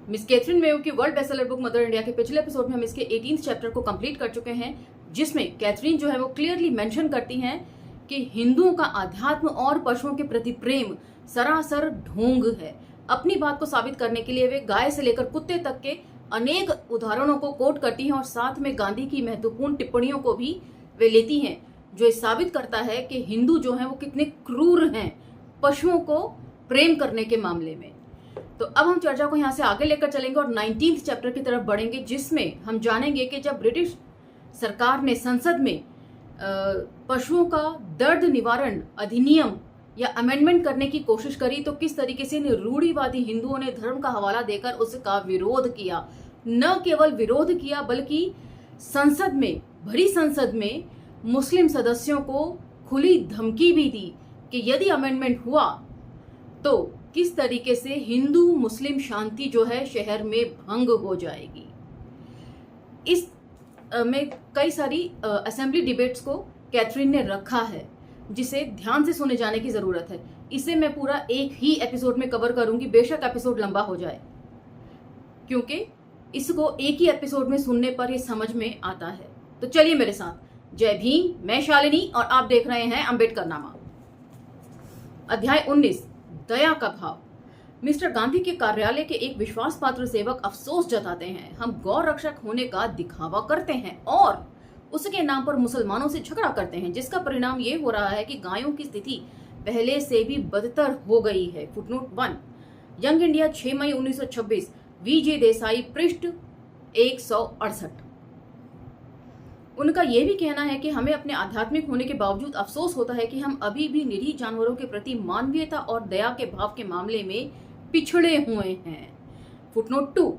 Miss Catherine Mayo की world bestseller book mother India के पिछले एपिसोड में हम इसके 18th चैप्टर को कंप्लीट कर चुके हैं, जिसमें कैथरीन जो है वो क्लियरली मेंशन करती हैं कि हिंदुओं का आध्यात्म और पशुओं के प्रति प्रेम सरासर ढोंग है। अपनी बात को साबित करने के लिए वे गाय से लेकर कुत्ते तक के अनेक उदाहरणों को कोट करती हैं और साथ में गांधी की महत्वपूर्ण टिप्पणियों को भी वे लेती हैं, जो ये साबित करता है कि हिंदू जो हैं वो कितने क्रूर हैं पशुओं को प्रेम करने के मामले में। तो अब हम चर्चा को यहाँ से आगे लेकर चलेंगे और 19th चैप्टर की तरफ बढ़ेंगे, जिसमें हम जानेंगे कि जब ब्रिटिश सरकार ने संसद में पशुओं का दर्द निवारण अधिनियम या अमेंडमेंट करने की कोशिश करी तो किस तरीके से रूढ़िवादी हिंदुओं ने धर्म का हवाला देकर उसका विरोध किया। न केवल विरोध किया बल्कि संसद में, भरी संसद में मुस्लिम सदस्यों को खुली धमकी भी दी कि यदि अमेंडमेंट हुआ तो किस तरीके से हिंदू मुस्लिम शांति जो है शहर में भंग हो जाएगी। इस में कई सारी असेंबली डिबेट्स को कैथरीन ने रखा है, जिसे ध्यान से सुने जाने की जरूरत है। इसे मैं पूरा एक ही एपिसोड में कवर करूंगी, बेशक एपिसोड लंबा हो जाए, क्योंकि इसको एक ही एपिसोड में सुनने पर ये समझ में आता है। तो चलिए मेरे साथ। जय भीम, मैं शालिनी और आप देख रहे हैं अंबेडकर नामा। अध्याय 19, दया का भाव। मिस्टर गांधी के कार्यालय के एक विश्वास पात्र सेवक अफसोस जताते हैं, हम गौ रक्षक होने का दिखावा करते हैं और उसके नाम पर मुसलमानों से झगड़ा करते हैं, जिसका परिणाम ये हो रहा है कि गायों की स्थिति पहले से भी बदतर हो गई है। फुटनोट 1, यंग इंडिया 6 मई 1926, वीजे देसाई, पृष्ठ 168। उनका यह भी कहना है कि हमें अपने आध्यात्मिक होने के बावजूद अफसोस होता है कि हम अभी भी निरीह जानवरों के प्रति मानवीयता और दया के भाव के मामले में पिछड़े हुए हैं। फुटनोट 2,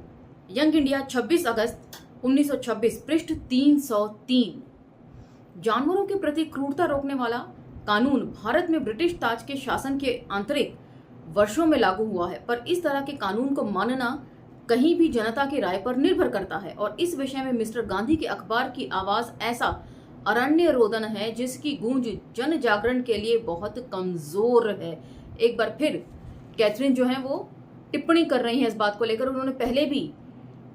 यंग इंडिया 26 अगस्त 1926, पृष्ठ 303। जानवरों के प्रति क्रूरता रोकने वाला कानून भारत में ब्रिटिश ताज के शासन के आंतरिक वर्षों में लागू हुआ है, पर इस तरह के कानून को मानना कहीं भी जनता की राय पर निर्भर करता है और इस विषय में मिस्टर गांधी के अखबार की आवाज ऐसा अरण्य रोदन है जिसकी गूंज जन जागरण के लिए बहुत कमजोर है। एक बार फिर कैथरीन जो है वो टिप्पणी कर रही है इस बात को लेकर। उन्होंने पहले भी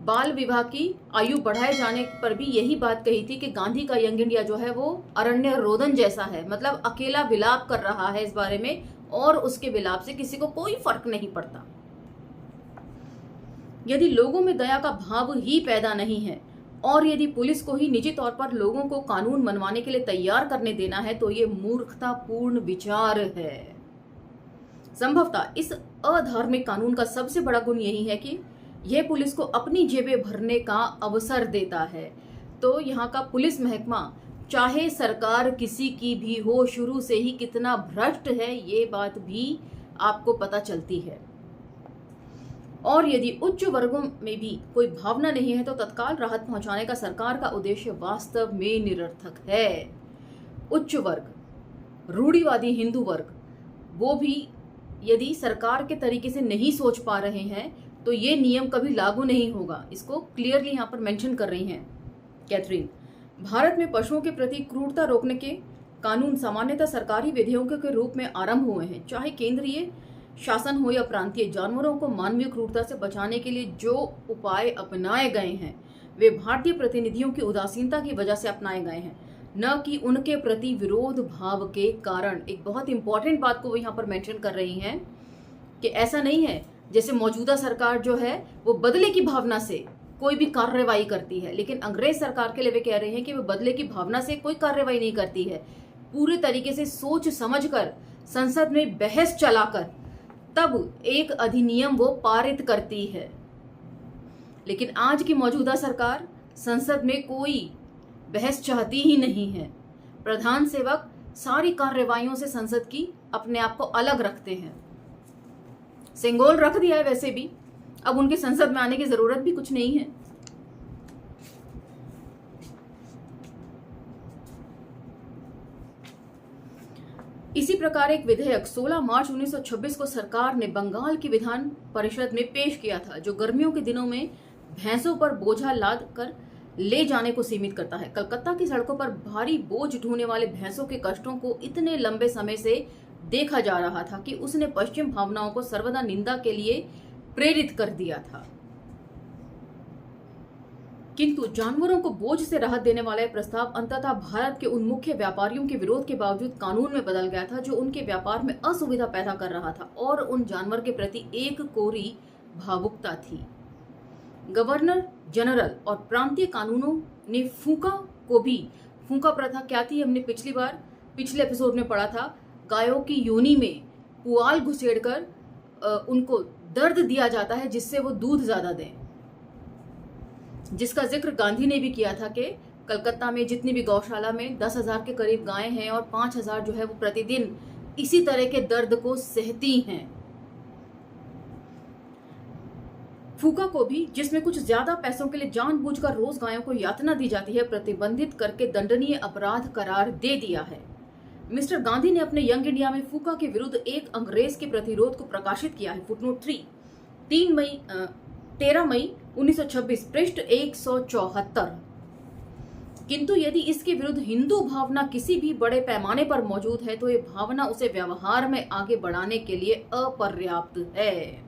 बाल विवाह की आयु बढ़ाए जाने पर भी यही बात कही थी कि गांधी का यंग इंडिया जो है वो अरण्य रोदन जैसा है, मतलब अकेला विलाप कर रहा है इस बारे में और उसके विलाप से किसी को कोई फर्क नहीं पड़ता। यदि लोगों में दया का भाव ही पैदा नहीं है और यदि पुलिस को ही निजी तौर पर लोगों को कानून मनवाने के लिए तैयार करने देना है तो ये मूर्खतापूर्ण विचार है। संभवतः इस अधार्मिक कानून का सबसे बड़ा गुण यही है कि यह पुलिस को अपनी जेबें भरने का अवसर देता है। तो यहाँ का पुलिस महकमा, चाहे सरकार किसी की भी हो, शुरू से ही कितना भ्रष्ट है ये बात भी आपको पता चलती है। और यदि उच्च वर्गों में भी कोई भावना नहीं है तो तत्काल राहत पहुंचाने का सरकार का उद्देश्य वास्तव में निरर्थक है। उच्च वर्ग, रूढ़िवादी हिंदू वर्ग, वो भी यदि सरकार के तरीके से नहीं सोच पा रहे हैं तो ये नियम कभी लागू नहीं होगा। इसको क्लियरली यहाँ पर मेंशन कर रही हैं कैथरीन। भारत में पशुओं के प्रति क्रूरता रोकने के कानून सामान्यतः सरकारी विधेयकों के रूप में आरंभ हुए हैं। चाहे केंद्रीय शासन हो या प्रांतीय, जानवरों को मानवीय क्रूरता से बचाने के लिए जो उपाय अपनाए गए हैं वे भारतीय प्रतिनिधियों की उदासीनता की वजह से अपनाए गए हैं, न कि उनके प्रति विरोध भाव के कारण। एक बहुत इंपॉर्टेंट बात को वो यहाँ पर मेंशन कर रही हैं कि ऐसा नहीं है जैसे मौजूदा सरकार जो है वो बदले की भावना से कोई भी कार्रवाई करती है, लेकिन अंग्रेज सरकार के लिए वे कह रहे हैं कि वो बदले की भावना से कोई कार्रवाई नहीं करती है। पूरे तरीके से सोच समझकर संसद में बहस चलाकर तब एक अधिनियम वो पारित करती है। लेकिन आज की मौजूदा सरकार संसद में कोई बहस चाहती ही नहीं है। प्रधान सेवक सारी कार्रवाइयों से संसद की अपने आप को अलग रखते हैं। सेंगोल रख दिया है वैसे भी, अब उनके संसद में आने की जरूरत भी कुछ नहीं है। इसी प्रकार एक विधेयक 16 मार्च 1926 को सरकार ने बंगाल की विधान परिषद में पेश किया था, जो गर्मियों के दिनों में भैंसों पर बोझा लाद कर ले जाने को सीमित करता है। कलकत्ता की सड़कों पर भारी बोझ ढोने वाले भैंसों के कष्टों को इतने लंबे समय से देखा जा रहा था कि उसने पश्चिम भावनाओं को सर्वदा निंदा के लिए प्रेरित कर दिया था। किंतु जानवरों को बोझ से राहत देने वाला यह प्रस्ताव अंततः भारत के उन मुख्य व्यापारियों के विरोध के बावजूद कानून में बदल गया था जो उनके व्यापार में असुविधा पैदा कर रहा था और उन जानवर के प्रति एक कोरी भावुकता थी। गवर्नर जनरल और प्रांतीय कानूनों ने फूका प्रथा क्या थी हमने पिछले एपिसोड में पढ़ा था। गायों की योनि में पुआल घुसेड़कर उनको दर्द दिया जाता है जिससे वो दूध ज्यादा दें, जिसका जिक्र गांधी ने भी किया था कि कलकत्ता में जितनी भी गौशाला में 10,000 के करीब गायें हैं और 5,000 जो है वो प्रतिदिन इसी तरह के दर्द को सहती हैं। फूका को भी, जिसमें कुछ ज्यादा पैसों के लिए जानबूझकर रोज गायों को यातना दी जाती है, प्रतिबंधित करके दंडनीय अपराध करार दे दिया है। मिस्टर गांधी ने अपने यंग इंडिया में फूका के विरुद्ध एक अंग्रेज के प्रतिरोध को प्रकाशित किया है। फुटनोट 3 13 मई 1926 पृष्ठ 174। किंतु यदि इसके विरुद्ध हिंदू भावना किसी भी बड़े पैमाने पर मौजूद है तो ये भावना उसे व्यवहार में आगे बढ़ाने के लिए अपर्याप्त है।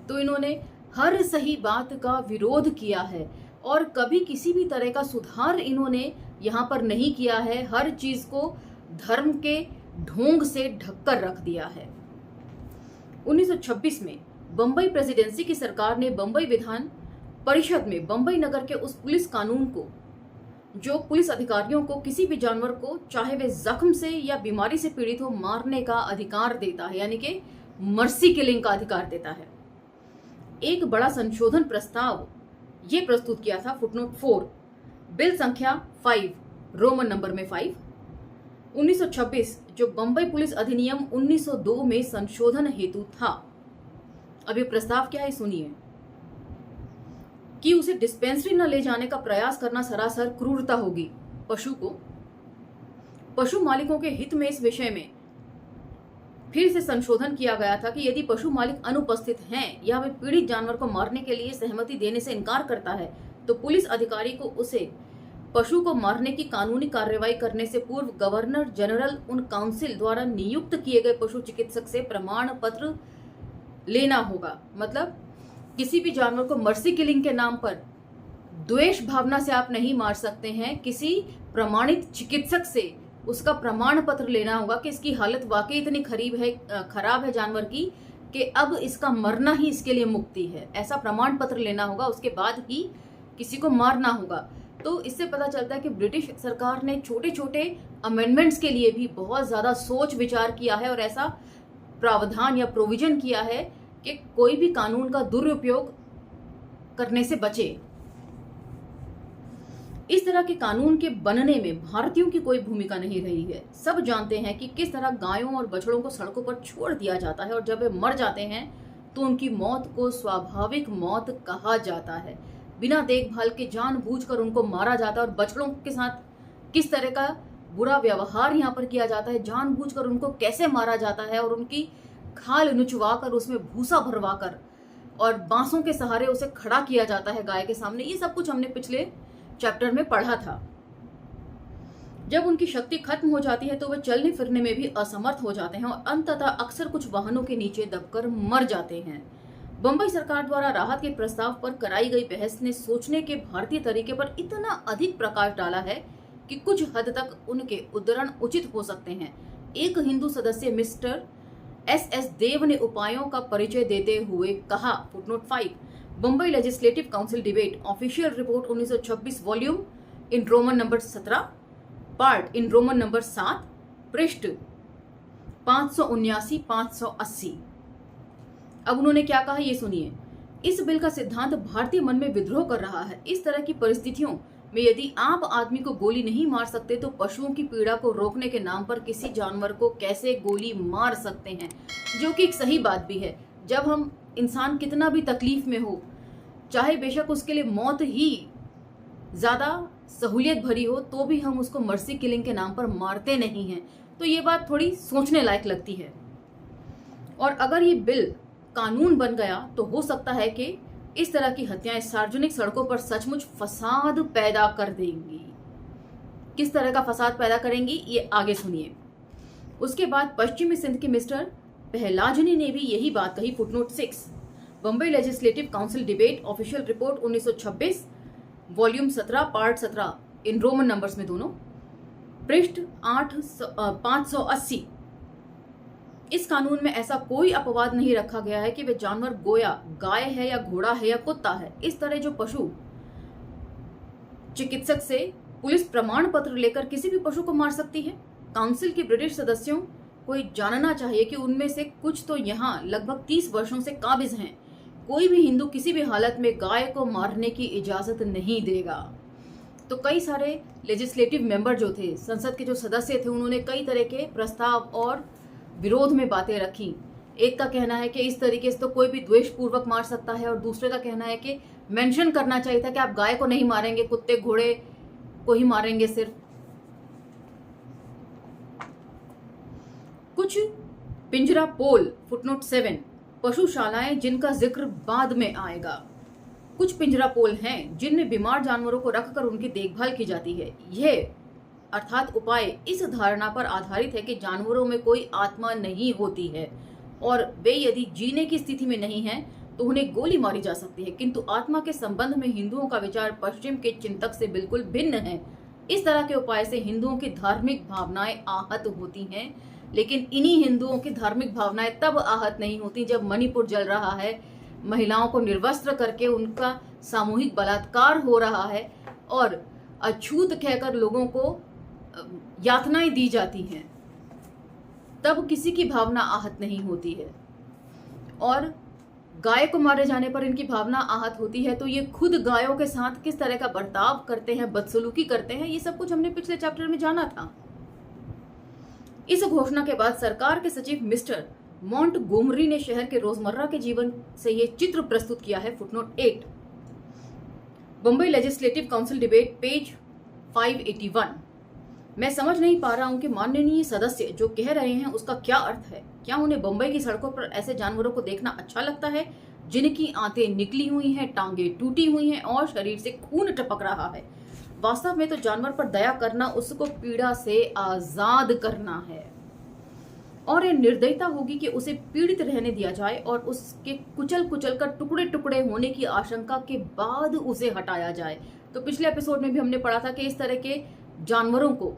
तो इन्होंने हर सही बात का विरोध किया है और कभी किसी भी तरह का सुधार इन्होंने यहाँ पर नहीं किया है। हर चीज को धर्म के ढोंग से ढककर रख दिया है। 1926 में बंबई प्रेसिडेंसी की सरकार ने बंबई विधान परिषद में बंबई नगर के उस पुलिस कानून को जो पुलिस अधिकारियों को किसी भी जानवर को चाहे वे जख्म से या बीमारी से पीड़ित हो मारने का अधिकार देता है, यानी कि मर्सी किलिंग का अधिकार देता है। एक बड़ा संशोधन प्रस्ताव ये प्रस्तुत किया था। फुटनोट 4 बिल संख्या 5 रोमन नंबर में 5 1926 जो बंबई पुलिस अधिनियम 1902 में संशोधन हेतु था। अब ये प्रस्ताव क्या है सुनिए कि उसे डिस्पेंसरी न ले जाने का प्रयास करना सरासर क्रूरता होगी। पशु मालिकों के हित में इस विषय में फिर से संशोधन किया गया था कि यदि पशु मालिक अनुपस्थित हैं या वे पीड़ित जानवर को मारने के लिए सहमति देने से इनकार करता है तो पुलिस अधिकारी को उसे पशु को मारने की कानूनी कार्रवाई करने से पूर्व गवर्नर जनरल उन काउंसिल द्वारा नियुक्त किए गए पशु चिकित्सक से प्रमाण पत्र लेना होगा। मतलब किसी भी जानवर को मर्सी किलिंग के नाम पर द्वेष भावना से आप नहीं मार सकते हैं। किसी प्रमाणित चिकित्सक से उसका प्रमाण पत्र लेना होगा कि इसकी हालत वाकई इतनी खराब है जानवर की कि अब इसका मरना ही इसके लिए मुक्ति है। ऐसा प्रमाण पत्र लेना होगा, उसके बाद ही किसी को मारना होगा। तो इससे पता चलता है कि ब्रिटिश सरकार ने छोटे छोटे अमेंडमेंट्स के लिए भी बहुत ज्यादा सोच विचार किया है और ऐसा प्रावधान या प्रोविजन किया है कि कोई भी कानून का दुरुपयोग करने से बचे। इस तरह के कानून के बनने में भारतीयों की कोई भूमिका नहीं रही है। सब जानते हैं कि किस तरह गायों और बछड़ों को सड़कों पर छोड़ दिया जाता है और जब वे मर जाते हैं तो उनकी मौत को स्वाभाविक मौत कहा जाता है। बिना देखभाल के जानबूझकर उनको मारा जाता है और बछड़ों के साथ किस तरह का बुरा व्यवहार यहाँ पर किया जाता है, जानबूझकर उनको कैसे मारा जाता है और उनकी खाल नुचवाकर उसमें भूसा भरवाकर और बांसों के सहारे उसे खड़ा किया जाता है गाय के सामने। ये सब कुछ हमने पिछले चैप्टर में पढ़ा था। जब उनकी शक्ति खत्म हो जाती है तो वे चलने फिरने में भी असमर्थ हो जाते हैं और अंततः अक्सर कुछ वाहनों के नीचे दबकर मर जाते हैं। बंबई सरकार द्वारा राहत के प्रस्ताव पर कराई गई बहस ने सोचने के भारतीय तरीके पर इतना अधिक प्रकाश डाला है कि कुछ हद तक उनके उद्धरण उचित हो सकते हैं। एक हिंदू सदस्य मिस्टर SS देव ने उपायों का परिचय देते हुए कहा, footnote 5 Bombay legislative council debate official report 1926 volume in roman number 17 part in roman number 7 पृष्ठ 579-580। अब उन्होंने क्या कहा ये सुनिए। इस बिल का सिद्धांत भारतीय मन में विद्रोह कर रहा है। इस तरह की परिस्थितियों में यदि आप आदमी को गोली नहीं मार सकते तो पशुओं की पीड़ा को रोकने के नाम पर किसी जानवर को कैसे गोली मार सकते हैं, जो कि एक सही बात भी है। जब हम इंसान कितना भी तकलीफ में हो, चाहे बेशक उसके लिए मौत ही ज्यादा सहूलियत भरी हो, तो भी हम उसको मर्सी किलिंग के नाम पर मारते नहीं हैं। तो ये बात थोड़ी सोचने लायक लगती है। और अगर ये बिल कानून बन गया तो हो सकता है कि इस तरह की हत्याएं सार्वजनिक सड़कों पर सचमुच फसाद पैदा कर देंगी। किस तरह का फसाद पैदा करेंगी ये आगे सुनिए। उसके बाद पश्चिमी सिंध के मिस्टर पहलाजनी ने भी यही बात कही। Footnote 6 Bombay legislative council debate official report 1926 volume 17 part 17 in roman numbers में दोनों, पृष्ठ 580। इस कानून में ऐसा कोई अपवाद नहीं रखा गया है कि वे जानवर गोया गाय है या घोड़ा है या कुत्ता है। इस तरह जो पशु चिकित्सक से पुलिस प्रमाण पत्र लेकर किसी भी पशु को मार सकती है। काउंसिल के ब्रिटिश सदस्यों को जानना चाहिए कि उनमें से कुछ तो यहाँ लगभग 30 वर्षों से काबिज हैं। कोई भी हिंदू किसी भी हालत में गाय को मारने की इजाजत नहीं देगा। तो कई सारे लेजिस्लेटिव मेंबर जो थे, संसद के जो सदस्य थे, उन्होंने कई तरह के प्रस्ताव और विरोध में बातें रखी। एक का कहना है कि इस तरीके से तो कोई भी द्वेषपूर्वक मार सकता है, और दूसरे का कहना है कि मेंशन करना चाहिए था कि आप गाय को नहीं मारेंगे, कुत्ते घोड़े को ही मारेंगे सिर्फ। कुछ पिंजरा पोल फुटनोट 7 पशुशालाएं जिनका जिक्र बाद में आएगा। कुछ पिंजरा पोल हैं जिनमें बीमार जानवरों को रखकर उनकी देखभाल की जाती है। यह अर्थात उपाय इस धारणा पर आधारित है कि जानवरों में कोई आत्मा नहीं होती है और वे यदि जीने की स्थिति में नहीं हैं तो उन्हें गोली मारी जा सकती है। किंतु आत्मा के संबंध में हिंदुओं का विचार पश्चिम के चिंतक से बिल्कुल भिन्न है। इस तरह के उपाय से हिंदुओं की धार्मिक भावनाएं आहत होती हैं, लेकिन इन्हीं हिंदुओं की धार्मिक भावनाएं तब आहत नहीं होती जब मणिपुर जल रहा है, महिलाओं को निर्वस्त्र करके उनका सामूहिक बलात्कार हो रहा है और अछूत कहकर लोगों को यातनाएं दी जाती हैं, तब किसी की भावना आहत नहीं होती है। और गाय को मारे जाने पर इनकी भावना आहत होती है, तो ये खुद गायों के साथ किस तरह का बर्ताव करते हैं, बदसलूकी करते हैं, ये सब कुछ हमने पिछले चैप्टर में जाना था। इस घोषणा के बाद सरकार के सचिव मिस्टर मॉन्टगोमरी ने शहर के रोजमर्रा के जीवन से ये चित्र प्रस्तुत किया है। Footnote 8 Bombay legislative council debate page 581। मैं समझ नहीं पा रहा हूं कि माननीय सदस्य जो कह रहे हैं उसका क्या अर्थ है। क्या उन्हें बंबई की सड़कों पर ऐसे जानवरों को देखना अच्छा लगता है जिनकी आंतें निकली हुई हैं, टांगे टूटी हुई हैं और शरीर से खून टपक रहा है? वास्तव में तो जानवर पर दया करना उसको पीड़ा से आजाद करना है, और ये निर्दयता होगी कि उसे पीड़ित रहने दिया जाए और उसके कुचल कुचल कर टुकड़े टुकड़े होने की आशंका के बाद उसे हटाया जाए। तो पिछले एपिसोड में भी हमने पढ़ा था कि इस तरह के जानवरों को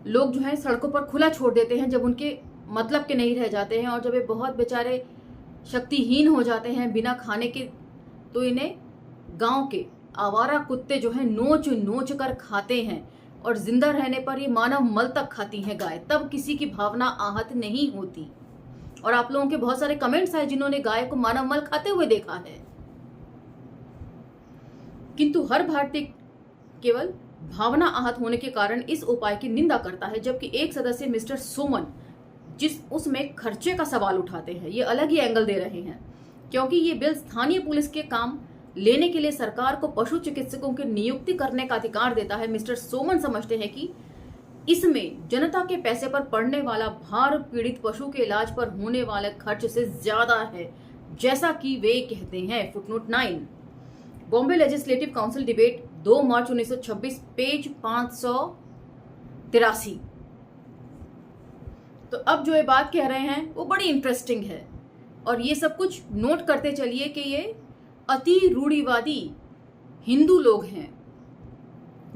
लोग जो है सड़कों पर खुला छोड़ देते हैं जब उनके मतलब के नहीं रह जाते हैं, और जब ये बहुत बेचारे शक्तिहीन हो जाते हैं बिना खाने के, तो इन्हें गांव के आवारा कुत्ते जो है नोच नोच कर खाते हैं, और जिंदा रहने पर ये मानव मल तक खाती है गाय, तब किसी की भावना आहत नहीं होती। और आप लोगों के बहुत सारे कमेंट्स आए जिन्होंने गाय को मानव मल खाते हुए देखा है। किंतु हर भारतीय केवल भावना आहत होने के कारण इस उपाय की निंदा करता है, जबकि एक सदस्य मिस्टर सोमन उसमें खर्चे का सवाल उठाते हैं। ये अलग ही एंगल दे रहे हैं, क्योंकि ये बिल स्थानीय पुलिस के काम लेने के लिए सरकार को पशु चिकित्सकों की नियुक्ति करने का अधिकार देता है। मिस्टर सोमन समझते हैं कि इसमें जनता के पैसे पर पड़ने वाला भार पीड़ित पशु के इलाज पर होने वाले खर्च से ज्यादा है, जैसा कि वे कहते हैं। Footnote 9 Bombay legislative council debate 2 मार्च 1926 पेज 583। तो अब जो ये बात कह रहे हैं वो बड़ी इंटरेस्टिंग है, और ये सब कुछ नोट करते चलिए कि ये अति रूढ़िवादी हिंदू लोग हैं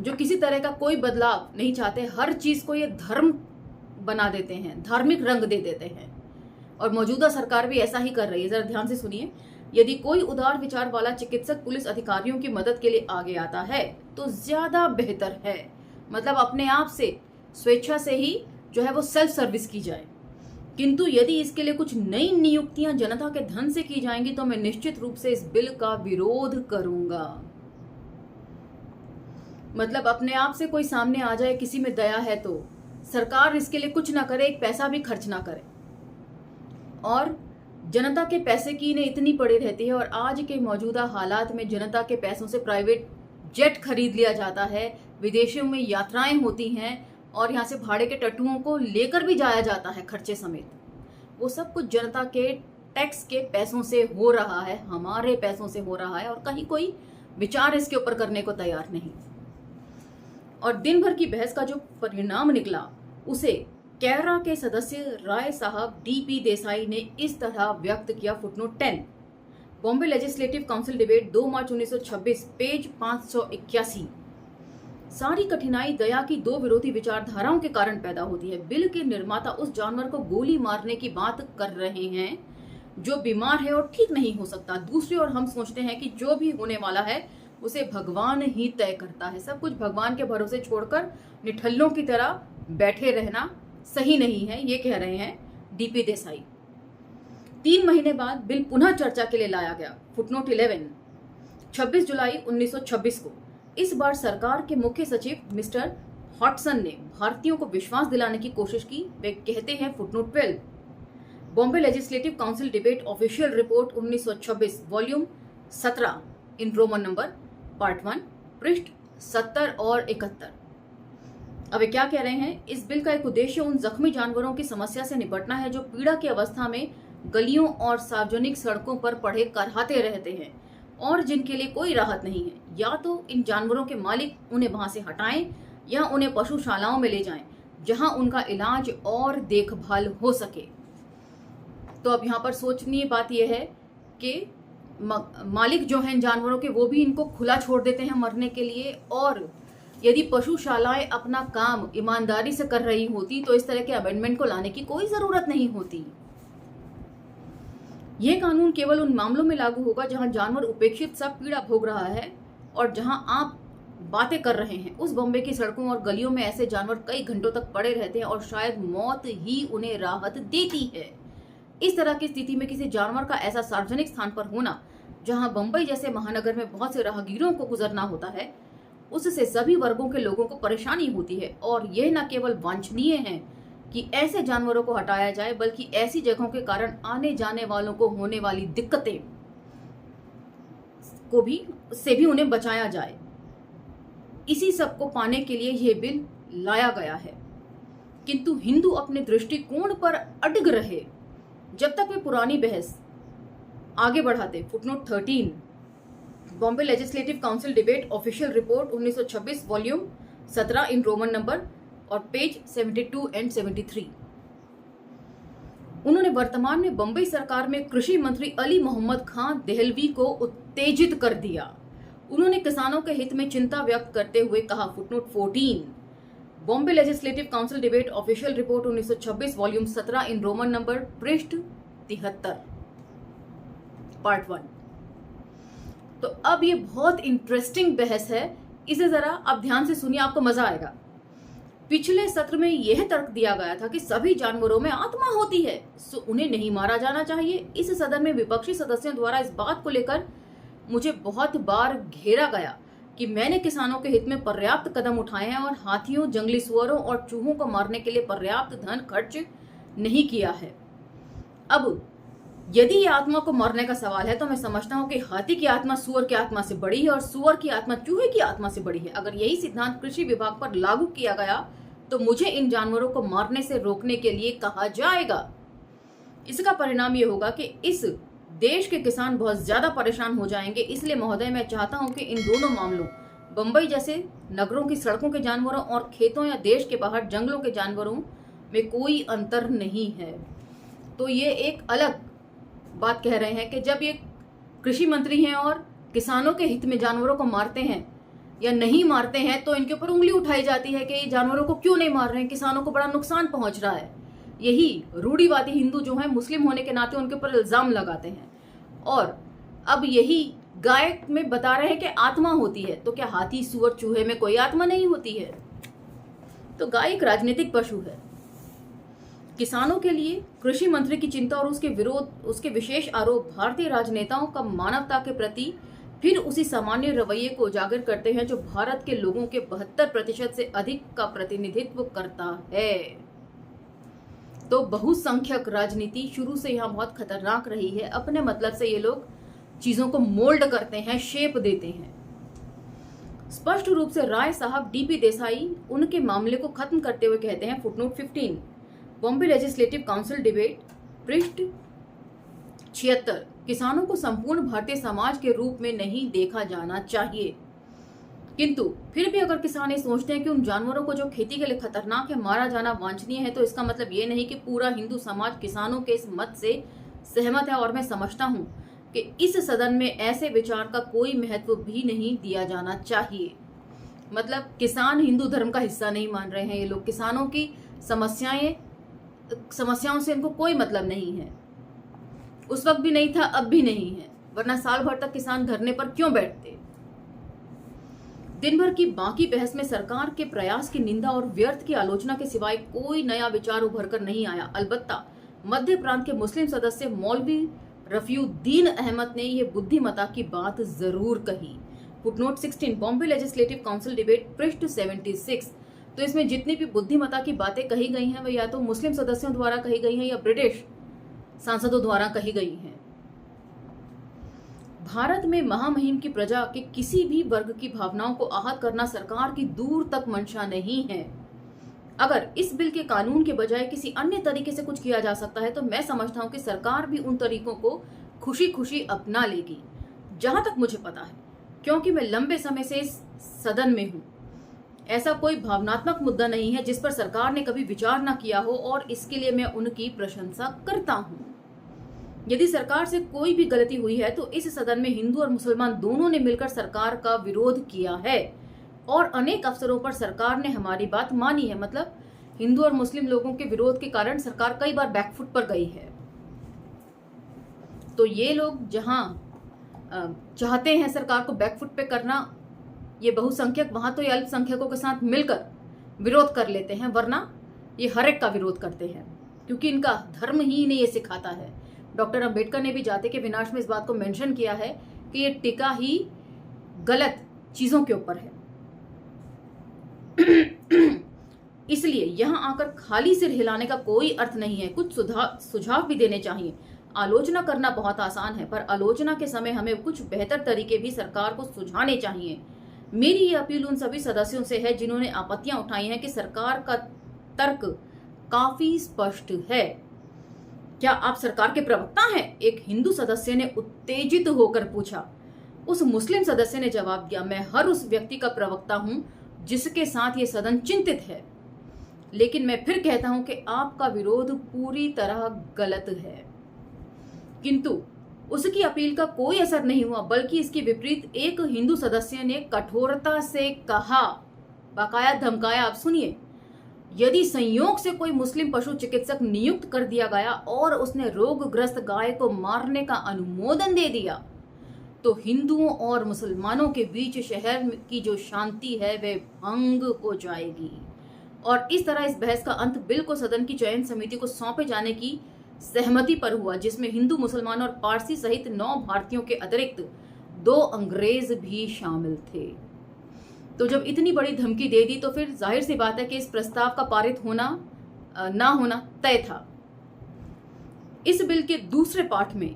जो किसी तरह का कोई बदलाव नहीं चाहते। हर चीज को ये धर्म बना देते हैं, धार्मिक रंग दे देते हैं, और मौजूदा सरकार भी ऐसा ही कर रही है। जरा ध्यान से सुनिए। यदि कोई उदार विचार वाला चिकित्सक पुलिस अधिकारियों की मदद के लिए आगे आता है तो ज्यादा बेहतर है। मतलब अपने आप से स्वेच्छा से ही जो है वो सेल्फ सर्विस की जाए। किंतु यदि इसके लिए कुछ नई नियुक्तियां जनता के धन से की जाएंगी तो मैं निश्चित रूप से इस बिल का विरोध करूंगा। मतलब अपने आप से कोई सामने आ जाए, किसी में दया है, तो सरकार इसके लिए कुछ ना करे, एक पैसा भी खर्च ना करे, और जनता के पैसे की इन्हें इतनी पड़ी रहती है। और आज के मौजूदा हालात में जनता के पैसों से प्राइवेट जेट खरीद लिया जाता है, विदेशों में यात्राएं होती हैं, और यहाँ से भाड़े के टट्टुओं को लेकर भी जाया जाता है खर्चे समेत। वो सब कुछ जनता के टैक्स के पैसों से हो रहा है, हमारे पैसों से हो रहा है, और कहीं कोई विचार इसके ऊपर करने को तैयार नहीं। और दिन भर की बहस का जो परिणाम निकला उसे कैरा के सदस्य राय साहब डीपी देसाई ने इस तरह व्यक्त किया। Footnote 10 Bombay legislative council debate 2 मार्च 1926, पेज 581। सारी कठिनाई दया की दो विरोधी विचारधाराओं के कारण पैदा होती है। बिल के निर्माता उस जानवर को गोली मारने की बात कर रहे हैं जो बीमार है और ठीक नहीं हो सकता। दूसरी ओर हम सोचते हैं कि जो भी होने वाला है उसे भगवान ही तय करता है। सब कुछ भगवान के भरोसे छोड़कर निठल्लों की तरह बैठे रहना सही नहीं है, ये कह रहे हैं डीपी देसाई। 3 महीने बाद बिल पुनः चर्चा के लिए लाया गया। फुटनोट 11, 26 जुलाई 1926 को। इस बार सरकार के मुख्य सचिव मिस्टर हॉटसन ने भारतीयों को विश्वास दिलाने की कोशिश की। वे कहते हैं, footnote 12, Bombay legislative council debate official report 1926, volume 17 in roman number, part 1, पृष्ठ 70 और 71। अब क्या कह रहे हैं? इस बिल का एक उद्देश्य उन जख्मी जानवरों की समस्या से निपटना है जो पीड़ा की अवस्था में गलियों और सार्वजनिक सड़कों पर पड़े करहाते रहते हैं और जिनके लिए कोई राहत नहीं है। या तो इन जानवरों के मालिक उन्हें वहां से हटाएं या उन्हें पशुशालाओं में ले जाएं जहां उनका इलाज और देखभाल हो सके। तो अब यहाँ पर सोचनीय बात यह है कि मालिक जो हैं जानवरों के, वो भी इनको खुला छोड़ देते हैं मरने के लिए, और यदि पशुशालाएं अपना काम ईमानदारी से कर रही होती तो इस तरह के अमेंडमेंट को लाने की कोई जरूरत नहीं होती। यह कानून केवल उन मामलों में लागू होगा जहां जानवर उपेक्षित सा पीड़ा भोग रहा है और जहां आप बातें कर रहे हैं उस बॉम्बे की सड़कों और गलियों में ऐसे जानवर कई घंटों तक पड़े रहते हैं और शायद मौत ही उन्हें राहत देती है। इस तरह की स्थिति में किसी जानवर का ऐसा सार्वजनिक स्थान पर होना जहां बंबई जैसे महानगर में बहुत से राहगीरों को गुजरना होता है, उससे सभी वर्गों के लोगों को परेशानी होती है। और यह न केवल वांछनीय है कि ऐसे जानवरों को हटाया जाए, बल्कि ऐसी जगहों के कारण आने जाने वालों को होने वाली दिक्कतें को भी से भी उन्हें बचाया जाए। इसी सब को पाने के लिए यह बिल लाया गया है। किंतु हिंदू अपने दृष्टिकोण पर अड़ग रहे जब तक वे पुरानी बहस आगे बढ़ाते। Footnote 13, Bombay legislative council debate official report 1926, volume 17 in roman number और पेज 72 एंड 73। उन्होंने वर्तमान में बंबई सरकार में कृषि मंत्री अली मोहम्मद खान देहलवी को उत्तेजित कर दिया। उन्होंने किसानों के हित में चिंता व्यक्त करते हुए कहा। Footnote 14, Bombay legislative council debate official report 1926, volume 17 in roman number, पृष्ठ 73, पार्ट 1। तो अब ये बहुत इंटरेस्टिंग बहस है, इसे जरा आप ध्यान से सुनिए, आपको मजा आएगा। पिछले सत्र में यह तर्क दिया गया था कि सभी जानवरों में आत्मा होती है, सो उन्हें नहीं मारा जाना चाहिए। इस सदन में विपक्षी सदस्यों द्वारा इस बात को लेकर मुझे बहुत बार घेरा गया कि मैंने किसानों के हित में पर्याप्त कदम उठाए हैं और हाथियों, जंगली सुअरों और चूहों को मारने के लिए पर्याप्त धन खर्च नहीं किया है। अब यदि ये आत्मा को मारने का सवाल है तो मैं समझता हूं कि हाथी की आत्मा सुअर की आत्मा से बड़ी है और सुअर की आत्मा चूहे की आत्मा से बड़ी है। अगर यही सिद्धांत कृषि विभाग पर लागू किया गया तो मुझे इन जानवरों को मारने से रोकने के लिए कहा जाएगा। इसका परिणाम ये होगा कि इस देश के किसान बहुत ज्यादा परेशान हो जाएंगे। इसलिए महोदय, मैं चाहता हूं कि इन दोनों मामलों, बंबई जैसे नगरों की सड़कों के जानवरों और खेतों या देश के बाहर जंगलों के जानवरों में कोई अंतर नहीं है। तो ये एक अलग बात कह रहे हैं कि जब ये कृषि मंत्री हैं और किसानों के हित में जानवरों को मारते हैं या नहीं मारते हैं तो इनके ऊपर उंगली उठाई जाती है कि ये जानवरों को क्यों नहीं मार रहे हैं, किसानों को बड़ा नुकसान पहुंच रहा है। यही रूढ़िवादी हिंदू जो है, मुस्लिम होने के नाते उनके ऊपर इल्जाम लगाते हैं। और अब यही गाय में बता रहे हैं कि आत्मा होती है, तो क्या हाथी, सुअर, चूहे में कोई आत्मा नहीं होती है? तो गाय एक राजनीतिक पशु है। किसानों के लिए कृषि मंत्री की चिंता और उसके विरोध, उसके विशेष आरोप भारतीय राजनेताओं का मानवता के प्रति फिर उसी सामान्य रवैये को उजागर करते हैं जो भारत के लोगों के 72% से अधिक का प्रतिनिधित्व करता है। तो बहुसंख्यक राजनीति शुरू से यहाँ बहुत खतरनाक रही है। अपने मतलब से ये लोग चीजों को मोल्ड करते हैं, शेप देते हैं। स्पष्ट रूप से राय साहब डीपी देसाई उनके मामले को खत्म करते हुए कहते हैं। Footnote 15, Bombay legislative council debate, पृष्ठ 76, किसानों को संपूर्ण भारतीय समाज के रूप में नहीं देखा जाना चाहिए। किंतु फिर भी अगर किसान ये सोचते हैं कि उन जानवरों को जो खेती के लिए खतरनाक है मारा जाना वांछनीय है, तो इसका मतलब ये नहीं कि पूरा हिंदू समाज किसानों के इस मत से सहमत है। और मैं समझता हूँ कि इस सदन में ऐसे विचार का कोई महत्व भी नहीं दिया जाना चाहिए। मतलब किसान हिंदू धर्म का हिस्सा नहीं मान रहे हैं ये लोग। किसानों की समस्याओं से इनको कोई मतलब नहीं है। उस वक्त भी नहीं था, अब भी नहीं है, वरना साल भर तक किसान धरने पर क्यों बैठते। दिन भर की बाकी बहस में सरकार के प्रयास की निंदा और व्यर्थ की आलोचना के सिवाय कोई नया विचार उभर कर नहीं आया। अलबत्ता मध्य प्रांत के मुस्लिम सदस्य मौलवी रफीउद्दीन अहमद ने यह बुद्धिमता की बात जरूर कही। Footnote 16 Bombay legislative council debate पृष्ठ 76। तो इसमें जितनी भी बुद्धिमता की बातें कही गई हैं वह या तो मुस्लिम सदस्यों द्वारा कही गई हैं या ब्रिटिश सांसदों द्वारा कही गई हैं। भारत में महामहिम की प्रजा के किसी भी वर्ग की भावनाओं को आहत करना सरकार की दूर तक मंशा नहीं है। अगर इस बिल के कानून के बजाय किसी अन्य तरीके से कुछ किया जा सकता है तो मैं समझता हूं कि सरकार भी उन तरीकों को खुशी खुशी अपना लेगी। जहां तक मुझे पता है, क्योंकि मैं लंबे समय से इस सदन में हूं, ऐसा कोई भावनात्मक मुद्दा नहीं है जिस पर सरकार ने कभी विचार न किया हो और इसके लिए मैं उनकी प्रशंसा करता हूं। यदि सरकार से कोई भी गलती हुई है तो इस सदन में हिंदू और मुसलमान दोनों ने मिलकर सरकार का विरोध किया है और अनेक अवसरों पर सरकार ने हमारी बात मानी है। मतलब हिंदू और मुस्लिम लोगों के विरोध के कारण सरकार कई बार बैकफुट पर गई है। तो ये लोग जहां चाहते हैं सरकार को बैकफुट पे करना, ये बहुसंख्यक वहां तो ये अल्पसंख्यकों के साथ मिलकर विरोध कर लेते हैं, वरना ये हर एक का विरोध करते हैं क्योंकि इनका धर्म ही इन्हें ये सिखाता है। डॉक्टर अंबेडकर ने भी जाति के विनाश में इस बात को मेंशन किया है कि ये टिका ही गलत चीजों के ऊपर है। इसलिए यहां आकर खाली सिर हिलाने का कोई अर्थ नहीं है। कुछ सुझाव भी देने चाहिए। आलोचना करना बहुत आसान है, पर आलोचना के समय हमें कुछ बेहतर तरीके भी सरकार को सुझाने चाहिए। मेरी ये अपील उन सभी सदस्यों से है जिन्होंने आपत्तियां उठाई हैं कि सरकार का तर्क काफी स्पष्ट है। क्या आप सरकार के प्रवक्ता हैं? एक हिंदू सदस्य ने उत्तेजित होकर पूछा। उस मुस्लिम सदस्य ने जवाब दिया, मैं हर उस व्यक्ति का प्रवक्ता हूं जिसके साथ ये सदन चिंतित है, लेकिन मैं फिर कहता हूं कि आपका विरोध पूरी तरह गलत है। किंतु उसकी अपील का कोई असर नहीं हुआ, बल्कि इसके विपरीत एक हिंदू सदस्य ने कठोरता से कहा, बाकाया धमकाया। आप सुनिए, यदि संयोग से कोई मुस्लिम पशु चिकित्सक नियुक्त कर दिया गया और उसने रोगग्रस्त गाय को मारने का अनुमोदन दे दिया तो हिंदुओं और मुसलमानों के बीच शहर की जो शांति है वह भंग हो जाएगी। और इस तरह इस बहस का अंत बिल को सदन की चयन समिति को सौंपे जाने की सहमति पर हुआ, जिसमें हिंदू, मुसलमान और पारसी सहित 9 भारतीयों के अतिरिक्त 2 अंग्रेज भी शामिल थे। तो जब इतनी बड़ी धमकी दे दी तो फिर जाहिर सी बात है कि इस प्रस्ताव का पारित होना ना होना तय था। इस बिल के दूसरे पार्ट में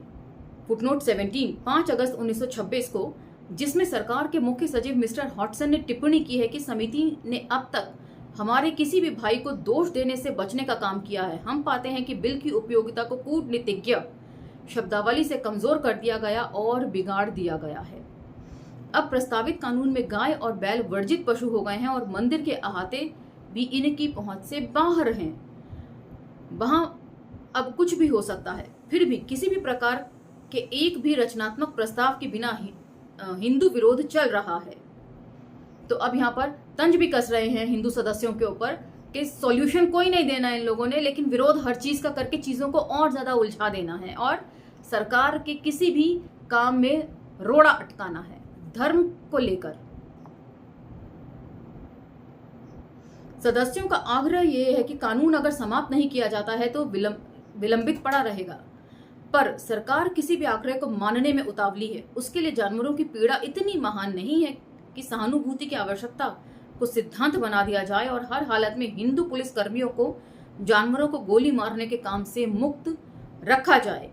फुटनोट 17 5 अगस्त 1926 को, जिसमें सरकार के मुख्य सचिव मिस्टर हॉटसन ने टिप्पणी की है कि समिति ने अब तक हमारे किसी भी भाई को दोष देने से बचने का काम किया है, हम पाते हैं कि बिल की उपयोगिता को कूटनीतिज्ञ शब्दावली से कमजोर कर दिया गया और बिगाड़ दिया गया है। अब प्रस्तावित कानून में गाय और बैल वर्जित पशु हो गए हैं और मंदिर के अहाते भी इनकी पहुंच से बाहर हैं। वहां अब कुछ भी हो सकता है। फिर भी किसी भी प्रकार के एक भी रचनात्मक प्रस्ताव के बिना हिंदू विरोध चल रहा है। तो अब यहाँ पर तंज भी कस रहे हैं हिंदू सदस्यों के ऊपर कि सॉल्यूशन कोई नहीं देना है इन लोगों ने, लेकिन विरोध हर चीज का करके चीजों को और ज्यादा उलझा देना है और सरकार के किसी भी काम में रोड़ा अटकाना है धर्म को लेकर। सदस्यों का आग्रह यह है कि कानून अगर समाप्त नहीं किया जाता है तो विलंबित पड़ा रहेगा, पर सरकार किसी भी आग्रह को मानने में उतावली है। उसके लिए जानवरों की पीड़ा इतनी महान नहीं है कि सहानुभूति की आवश्यकता को सिद्धांत बना दिया जाए और हर हालत में हिंदू पुलिस कर्मियों को जानवरों को गोली मारने के काम से मुक्त रखा जाए,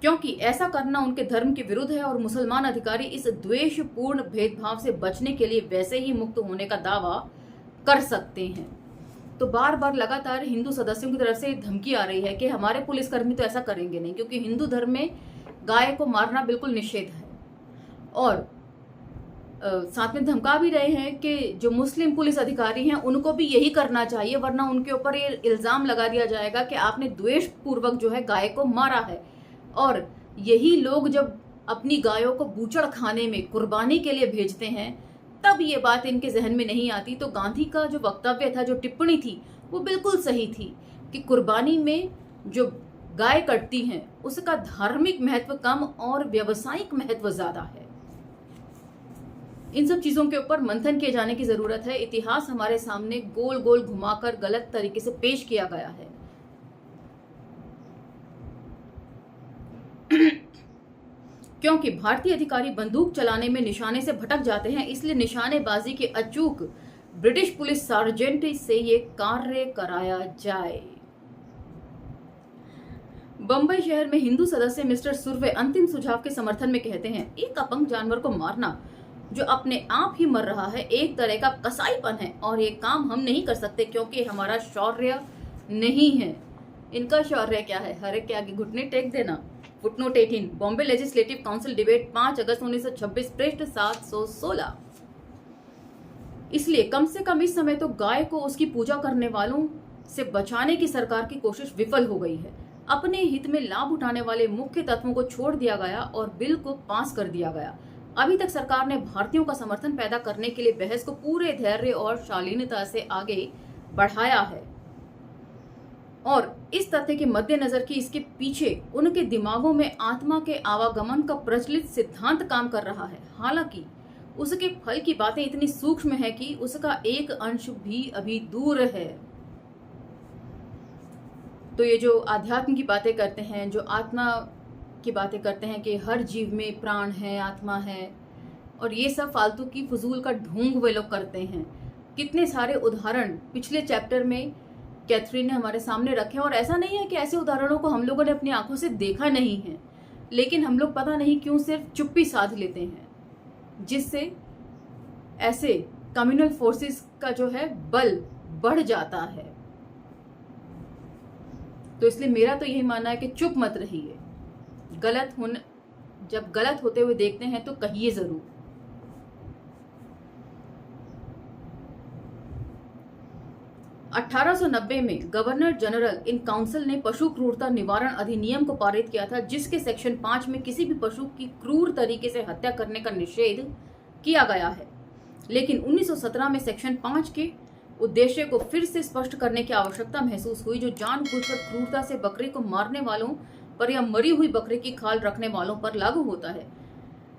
क्योंकि ऐसा करना उनके धर्म के विरुद्ध है और मुसलमान अधिकारी इस द्वेषपूर्ण भेदभाव से बचने के लिए वैसे ही मुक्त होने का दावा कर सकते हैं। तो बार बार लगातार हिंदू सदस्यों की तरफ से धमकी आ रही है कि हमारे पुलिसकर्मी तो ऐसा करेंगे नहीं, क्योंकि हिंदू धर्म में गाय को मारना बिल्कुल निषेध है। और साथ में धमका भी रहे हैं कि जो मुस्लिम पुलिस अधिकारी हैं उनको भी यही करना चाहिए, वरना उनके ऊपर ये इल्जाम लगा दिया जाएगा कि आपने द्वेष पूर्वक जो है गाय को मारा है। और यही लोग जब अपनी गायों को बूचड़ खाने में कुर्बानी के लिए भेजते हैं, तब ये बात इनके जहन में नहीं आती। तो गांधी का जो वक्तव्य था, जो टिप्पणी थी, वो बिल्कुल सही थी कि कुर्बानी में जो गाय कटती हैं उसका धार्मिक महत्व कम और व्यावसायिक महत्व ज्यादा है। इन सब चीजों के ऊपर मंथन किए जाने की जरूरत है। इतिहास हमारे सामने गोल गोल घुमाकर गलत तरीके से पेश किया गया है। क्योंकि भारतीय अधिकारी बंदूक चलाने में निशाने से भटक जाते हैं, इसलिए निशानेबाजी के अचूक ब्रिटिश पुलिस सार्जेंट से ये कार्य कराया जाए। बंबई शहर में हिंदू सदस्य मिस्टर सुर्वे अंतिम सुझाव के समर्थन में कहते हैं, एक अपंग जानवर को मारना जो अपने आप ही मर रहा है एक तरह का कसाईपन है और ये काम हम नहीं कर सकते क्योंकि हमारा शौर्य नहीं है। इनका शौर्य क्या है? हर एक के आगे घुटने टेक देना। Footnote 18 Bombay legislative council debate 5 अगस्त 1926 पृष्ठ 716। इसलिए कम से कम इस समय तो गाय को उसकी पूजा करने वालों से बचाने की सरकार की कोशिश विफल हो गई है। अपने हित में लाभ उठाने वाले मुख्य तत्वों को छोड़ दिया गया और बिल को पास कर दिया गया। अभी तक सरकार ने भारतीयों का समर्थन पैदा करने के लिए बहस को पूरे धैर्य और शालीनता से आगे बढ़ाया है और इस तथ्य के मद्देनजर कि इसके पीछे उनके दिमागों में आत्मा के आवागमन का प्रचलित सिद्धांत काम कर रहा है। हालांकि उसके फल की बातें इतनी सूक्ष्म है कि उसका एक अंश भी अभी दूर है। तो ये जो आध्यात्म की बातें करते हैं, जो आत्मा की बातें करते हैं कि हर जीव में प्राण है, आत्मा है, और ये सब फालतू की फजूल का ढोंग वे लोग करते हैं। कितने सारे उदाहरण पिछले चैप्टर में कैथरीन ने हमारे सामने रखे हैं और ऐसा नहीं है कि ऐसे उदाहरणों को हम लोगों ने अपनी आंखों से देखा नहीं है, लेकिन हम लोग पता नहीं क्यों सिर्फ चुप्पी साध लेते हैं, जिससे ऐसे कम्युनल फोर्सेस का जो है बल बढ़ जाता है। तो इसलिए मेरा तो यही मानना है कि चुप मत रहिए। जब गलत होते हुए देखते हैं तो कहिए जरूर। (1890) में गवर्नर जनरल इन काउंसिल ने पशु क्रूरता निवारण अधिनियम को पारित किया था, जिसके सेक्शन 5 में किसी भी पशु की क्रूर तरीके से हत्या करने का निषेध किया गया है। लेकिन 1917 में सेक्शन 5 के उद्देश्य को फिर से स्पष्ट करने की आवश्यकता महसूस हुई, जो जानबूझकर क्रूरता से बकरी को मारने वालों पर या मरी हुई बकरी की खाल रखने वालों पर लागू होता है।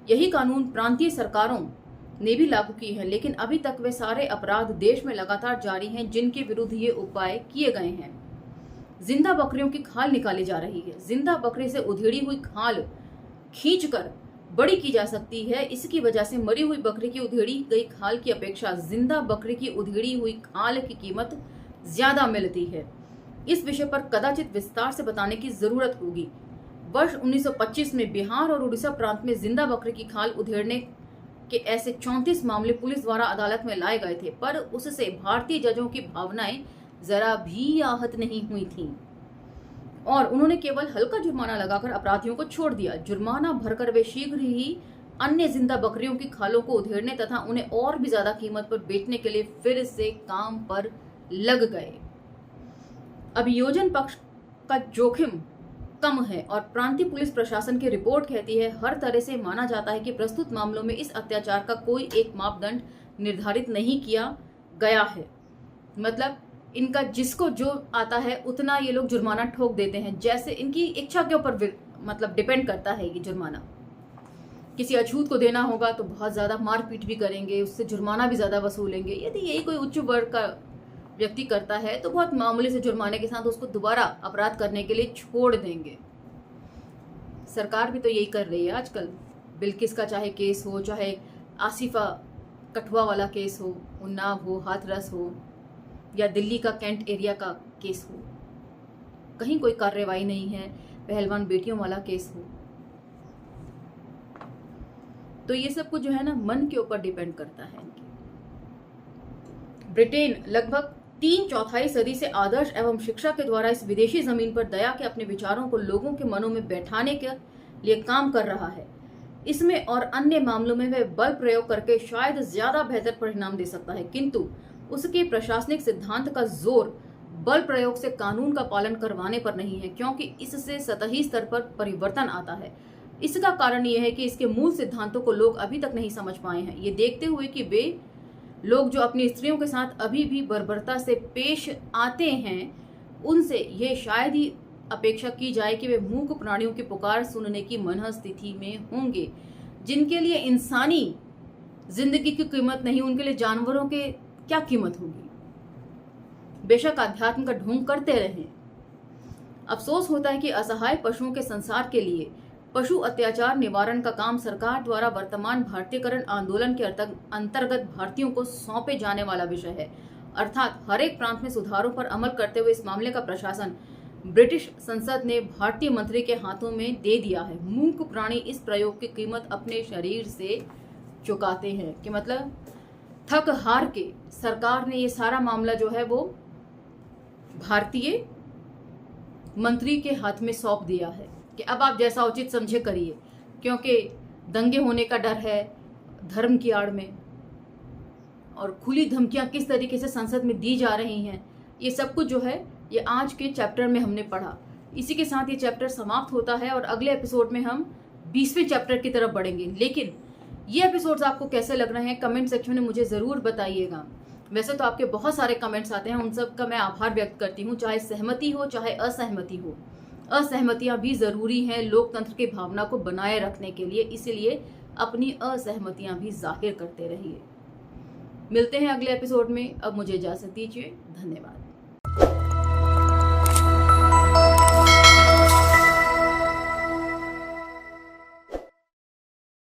यही कानून प्रांतीय सरकारों ने भी लागू की है, लेकिन अभी तक वे सारे अपराध देश में लगातार जारी हैं जिनके विरुद्ध ये उपाय किए गए हैं। जिंदा बकरियों की खाल निकाली जा रही है। जिंदा बकरी से उधेड़ी हुई खाल खींचकर बड़ी की जा सकती है। इसकी वजह से मरी हुई बकरी की उधेड़ी गई खाल की अपेक्षा जिंदा बकरी की उधेड़ी हुई खाल की कीमत ज्यादा मिलती है। इस विषय पर कदाचित विस्तार से बताने की जरूरत होगी। वर्ष 1925 में बिहार और उड़ीसा प्रांत में जिंदा बकरी की खाल उधेड़ने के ऐसे 34 मामले पुलिस द्वारा अदालत में लाए गए थे, पर उससे भारतीय जजों की भावनाएं जरा भी आहत नहीं हुई थीं और उन्होंने केवल हल्का जुर्माना लगाकर अपराधियों को छोड़ दिया। जुर्माना भरकर वे शीघ्र ही अन्य जिंदा बकरियों की खालों को उधेड़ने तथा उन्हें और भी ज्यादा कीमत पर बेचने के लिए फिर से काम पर लग गए। अभियोजन पक्ष का जोखिम कम है और प्रांतीय पुलिस प्रशासन की रिपोर्ट कहती है, हर तरह से माना जाता है कि प्रस्तुत मामलों में इस अत्याचार का कोई एक मापदंड निर्धारित नहीं किया गया है। मतलब इनका जिसको जो आता है उतना ये लोग जुर्माना ठोक देते हैं, जैसे इनकी इच्छा के ऊपर मतलब डिपेंड करता है ये जुर्माना। किसी अछूत को देना होगा तो बहुत ज्यादा मारपीट भी करेंगे, उससे जुर्माना भी ज्यादा वसूलेंगे। यदि यही कोई उच्च वर्ग का व्यक्ति करता है तो बहुत मामूली से जुर्माने के साथ उसको दोबारा अपराध करने के लिए छोड़ देंगे। सरकार भी तो यही कर रही है आजकल। बिल्किस का चाहे केस हो, चाहे आसिफा कठुआ वाला केस हो, उन्नाव हो, हाथरस हो, या दिल्ली का कैंट एरिया का केस हो, कहीं कोई कार्रवाई नहीं है। पहलवान बेटियों वाला केस हो, तो ये सब कुछ जो है ना मन के ऊपर डिपेंड करता है। ब्रिटेन लगभग 3/4 सदी से आदर्श एवं शिक्षा के द्वारा इस विदेशी जमीन पर दया के अपने विचारों को लोगों के मनों में बैठाने के लिए काम कर रहा है। इसमें और अन्य मामलों में वह बल प्रयोग करके शायद ज्यादा बेहतर परिणाम दे सकता है, किंतु उसके प्रशासनिक सिद्धांत का जोर बल प्रयोग से कानून का पालन करवाने पर नहीं है, क्योंकि इससे सतही स्तर पर परिवर्तन आता है। इसका कारण यह है कि इसके मूल सिद्धांतों को लोग अभी तक नहीं समझ पाए हैं। ये देखते हुए कि वे लोग जो अपनी स्त्रियों के साथ अभी भी बर्बरता से पेश आते हैं, उनसे ये शायद ही अपेक्षा की जाए कि वे मूक प्राणियों की पुकार सुनने की मनस्थिति में होंगे। जिनके लिए इंसानी जिंदगी की कीमत नहीं, उनके लिए जानवरों के क्या कीमत होगी। बेशक अध्यात्म का ढोंग करते रहें। अफसोस होता है कि असहाय पशुओं के संसार के लिए पशु अत्याचार निवारण का काम सरकार द्वारा वर्तमान भारतीयकरण आंदोलन के अंतर्गत भारतीयों को सौंपे जाने वाला विषय है। अर्थात हर एक प्रांत में सुधारों पर अमल करते हुए इस मामले का प्रशासन ब्रिटिश संसद ने भारतीय मंत्री के हाथों में दे दिया है। मूक प्राणी इस प्रयोग की कीमत अपने शरीर से चुकाते हैं, कि मतलब थक हार के सरकार ने ये सारा मामला जो है वो भारतीय मंत्री के हाथ में सौंप दिया है कि अब आप जैसा उचित समझे करिए, क्योंकि दंगे होने का डर है धर्म की आड़ में, और खुली धमकियां किस तरीके से संसद में दी जा रही हैं, ये सब कुछ जो है ये आज के चैप्टर में हमने पढ़ा। इसी के साथ ये चैप्टर समाप्त होता है और अगले एपिसोड में हम 20वें चैप्टर की तरफ बढ़ेंगे। लेकिन ये एपिसोड्स आपको कैसे लग रहे हैं कमेंट सेक्शन में मुझे ज़रूर बताइएगा। वैसे तो आपके बहुत सारे कमेंट्स आते हैं, उन सब का मैं आभार व्यक्त करती हूँ, चाहे सहमति हो चाहे असहमति हो। असहमतियाँ भी ज़रूरी हैं लोकतंत्र की भावना को बनाए रखने के लिए, इसीलिए अपनी असहमतियाँ भी जाहिर करते रहिए। मिलते हैं अगले एपिसोड में, अब मुझे इजाज़त दीजिए। धन्यवाद।